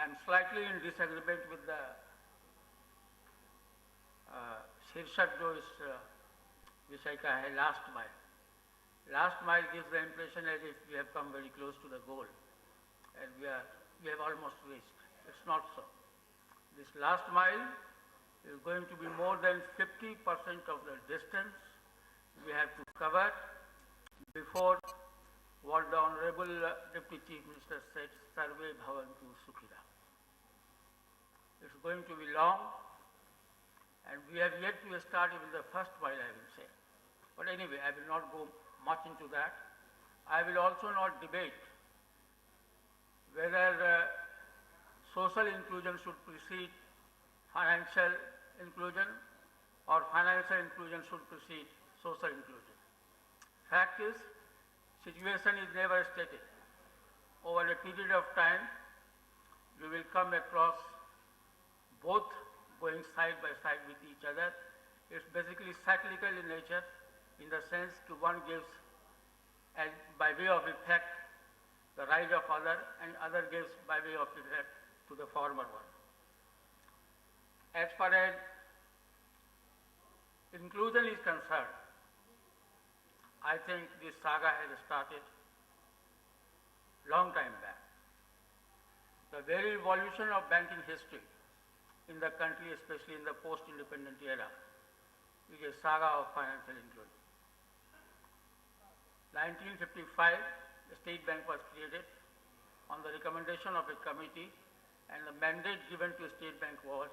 am slightly in disagreement with the शीर्षक जो इस विषय का है, last mile. Last mile gives the impression as if we have come very close to the goal and we have almost reached. It's not so. This last mile is going to be more than 50% of the distance we have to cover before what the Honorable Deputy Chief Minister said, Sarve Bhavantu Sukhina. It's going to be long and we have yet to start even the first mile, I will say. But anyway, I will not go much into that. I will also not debate whether social inclusion should precede financial inclusion or financial inclusion should precede social inclusion. Fact is, situation is never static. Over a period of time, we will come across both going side by side with each other. It's basically cyclical in nature, in the sense that one gives, and by way of effect, the rise of other, and other gives by way of effect to the former one. As far as inclusion is concerned, I think this saga has started long time back. The very evolution of banking history in the country, especially in the post-independent era, is a saga of financial inclusion. 1955, the State Bank was created on the recommendation of a committee, and the mandate given to State Bank was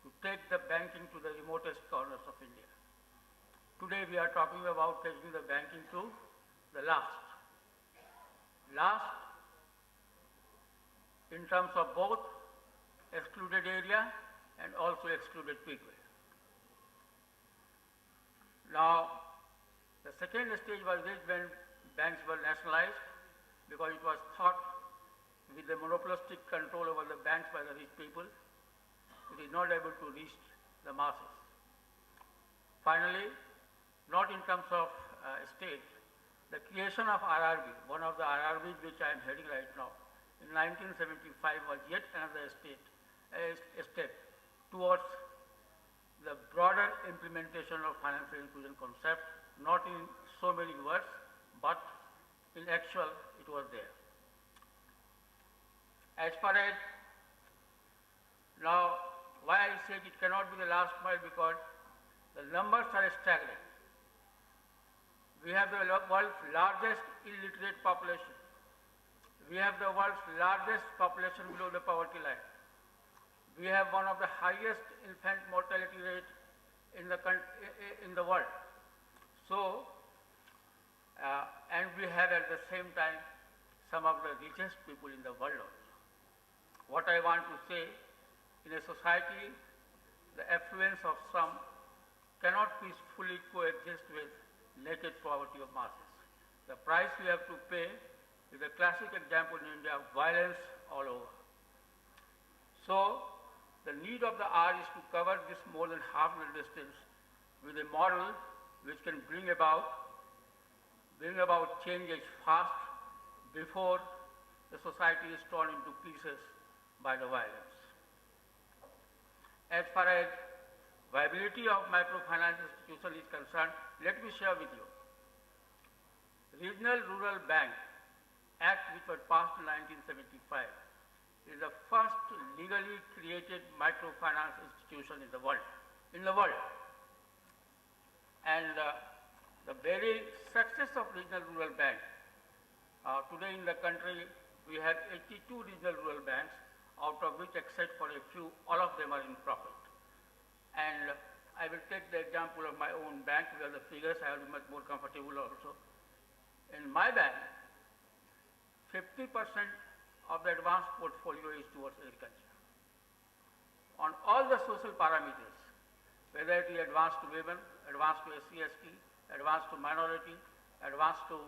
to take the banking to the remotest corners of India. Today we are talking about taking the banking to the last in terms of both excluded area and also excluded people. Now, the second stage was reached when banks were nationalized, because it was thought with the monopolistic control over the banks by the rich people, it is not able to reach the masses. Finally, not in terms of state, the creation of RRB, one of the RRBs which I am heading right now, in 1975 was yet another step towards the broader implementation of financial inclusion concept, not in so many words, but in actual it was there. As far as now, why I said it cannot be the last mile, because the numbers are staggering. We have the world's largest illiterate population. We have the world's largest population below the poverty line. We have one of the highest infant mortality rate in the world. So, and we have at the same time some of the richest people in the world also. What I want to say, in a society, the affluence of some cannot peacefully coexist with naked poverty of masses. The price we have to pay is a classic example in India of violence all over. So, the need of the hour is to cover this more than half the distance with a model which can bring about changes fast before the society is torn into pieces by the violence. As far as viability of microfinance institution is concerned, let me share with you. Regional Rural Bank Act, which was passed in 1975, is the first legally created microfinance institution in the world. And the very success of Regional Rural Bank, today in the country we have 82 regional rural banks, out of which, except for a few, all of them are in profit. And I will take the example of my own bank, where the figures I will be much more comfortable also. In my bank, 50% of the advanced portfolio is towards agriculture. On all the social parameters, whether it is advanced to women, advanced to SC/ST, advanced to minority, advanced to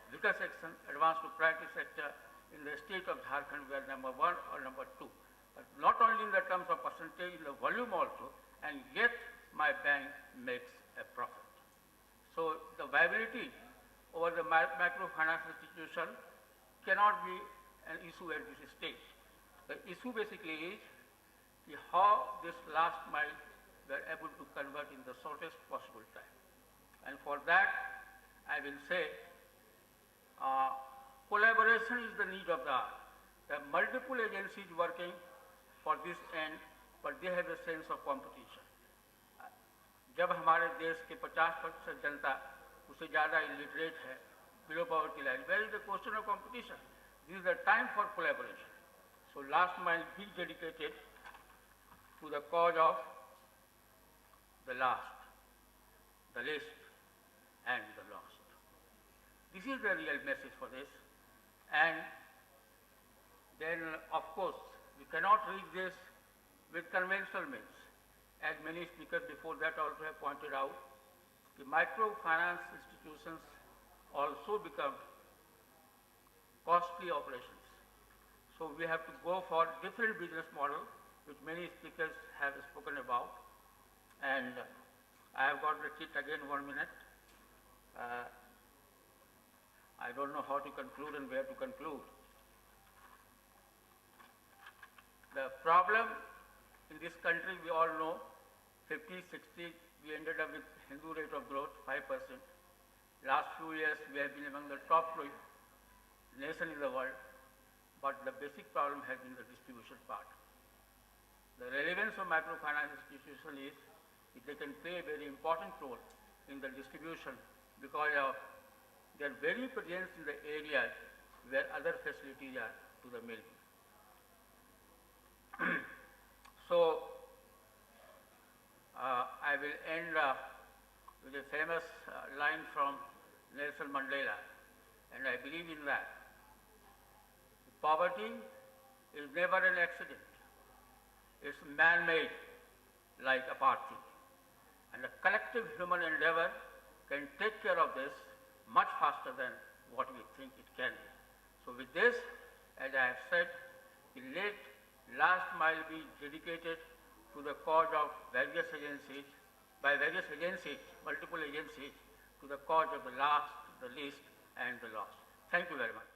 weaker section, advanced to private sector, in the state of Jharkhand we are number 1 or number 2. But not only in the terms of percentage, in the volume also, and yet my bank makes a profit. So the viability over the microfinance institution cannot be an issue at this stage. The issue basically is how this last mile we are able to convert in the shortest possible time. And for that, I will say collaboration is the need of the hour. There are multiple agencies working for this end, but they have a sense of competition. जब हमारे देश के 50% जनता उससे ज़्यादा illiterate है, below poverty line, where is the question of competition? This is the time for collaboration. So last mile be dedicated to the cause of the last, the least, and the lost. This is the real message for this. And then, of course, we cannot reach this with conventional means. As many speakers before that also have pointed out, the microfinance institutions also become costly operations. So we have to go for different business model, which many speakers have spoken about. And I have got the kit again 1 minute. I don't know how to conclude and where to conclude. The problem in this country, we all know, 50, 60, we ended up with Hindu rate of growth, 5%. Last few years, we have been among the top nation in the world, but the basic problem has been the distribution part. The relevance of microfinance institution is they can play a very important role in the distribution because of their very presence in the areas where other facilities are to the middle. So, I will end with a famous line from Nelson Mandela, and I believe in that. Poverty is never an accident. It's man-made, like apartheid. And a collective human endeavor can take care of this much faster than what we think it can be. So with this, as I have said, the last mile be dedicated to the cause of various agencies, multiple agencies, to the cause of the last, the least, and the lost. Thank you very much.